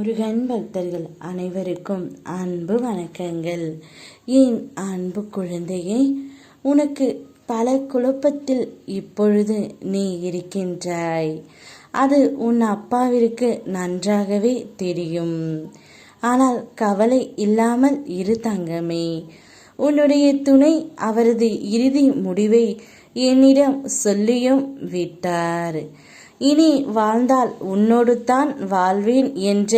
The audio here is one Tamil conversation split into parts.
முருகன் பக்தர்கள் அனைவருக்கும் அன்பு வணக்கங்கள். என் அன்பு குழந்தையே, உனக்கு பல குழப்பத்தில் இப்பொழுது நீ இருக்கின்றாய். அது உன் அப்பாவிற்கு நன்றாகவே தெரியும். ஆனால் கவலை இல்லாமல் இரு தங்கமே. உன்னுடைய துணை அவரது இறுதி முடிவை என்னிடம் சொல்லியும் விட்டார். இனி வாழ்ந்தால் உன்னோடு தான் வாழ்வேன் என்ற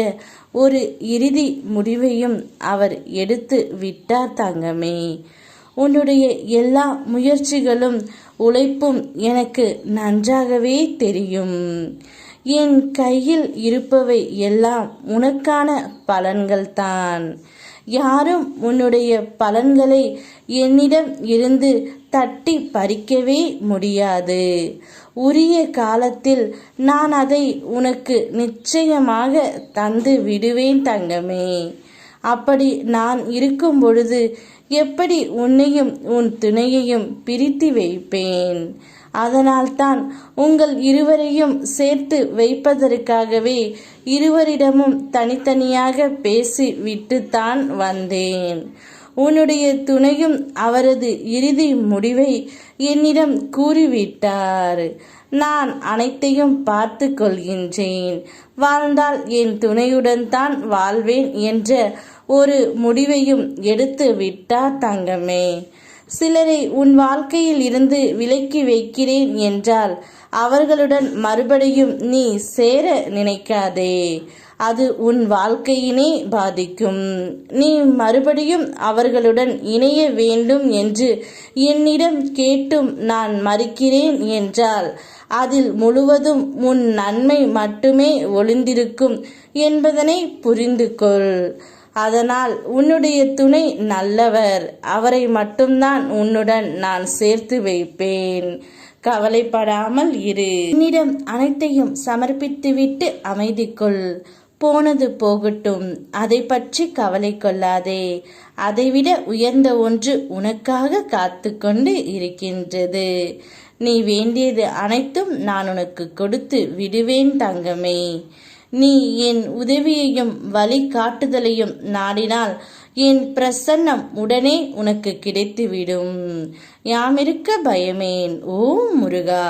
ஒரு இறுதி முடிவையும் அவர் எடுத்து விட்டார் தங்கமே. உன்னுடைய எல்லா முயற்சிகளும் உழைப்பும் எனக்கு நன்றாகவே தெரியும். என் கையில் இருப்பவை எல்லாம் உனக்கான பலன்கள்தான். யாரும் உன்னுடைய பலன்களை என்னிடம் இருந்து தட்டி பறிக்கவே முடியாது. உரிய காலத்தில் நான் அதை உனக்கு நிச்சயமாக தந்து விடுவேன் தங்கமே. அப்படி நான் இருக்கும் பொழுது எப்படி உன்னையும் உன் துணையையும் பிரித்து வைப்பேன்? அதனால்தான் உங்கள் இருவரையும் சேர்த்து வைப்பதற்காகவே இருவரிடமும் தனித்தனியாக பேசி விட்டுத்தான் வந்தேன். உன்னுடைய துணையும் அவரது இறுதி முடிவை என்னிடம் கூறிவிட்டார். நான் அனைத்தையும் பார்த்து கொள்கின்றேன். வாழ்ந்தால் என் துணையுடன் தான் வாழ்வேன் என்ற ஒரு முடிவையும் எடுத்து விட்டார் தங்கமே. சிலரை உன் வாழ்க்கையில் இருந்து விலக்கி வைக்கிறேன் என்றால் அவர்களுடன் மறுபடியும் நீ சேர நினைக்காதே. அது உன் வாழ்க்கையினை பாதிக்கும். நீ மறுபடியும் அவர்களுடன் இணைய வேண்டும் என்று என்னிடம் கேட்டும் நான் மறுக்கிறேன் என்றால் அதில் முழுவதும் உன் நன்மை மட்டுமே ஒளிந்திருக்கும் என்பதனை புரிந்து கொள். அதனால் உன்னுடைய துணை நல்லவர். அவரை மட்டும்தான் உன்னுடன் நான் சேர்த்து வைப்பேன். கவலைப்படாமல் இரு. என்னிடம் அனைத்தையும் சமர்ப்பித்துவிட்டு அமைதி கொள். போனது போகட்டும், அதை பற்றி கவலை கொள்ளாதே. அதைவிட உயர்ந்த ஒன்று உனக்காக காத்து கொண்டு இருக்கின்றது. நீ வேண்டியது அனைத்தும் நான் உனக்கு கொடுத்து விடுவேன் தங்கமே. நீ என் உதவியையும் வழிகாட்டுதலையும் நாடினால் என் பிரசன்னம் உடனே உனக்கு கிடைத்துவிடும். யாமிருக்க பயமேன். ஓ முருகா.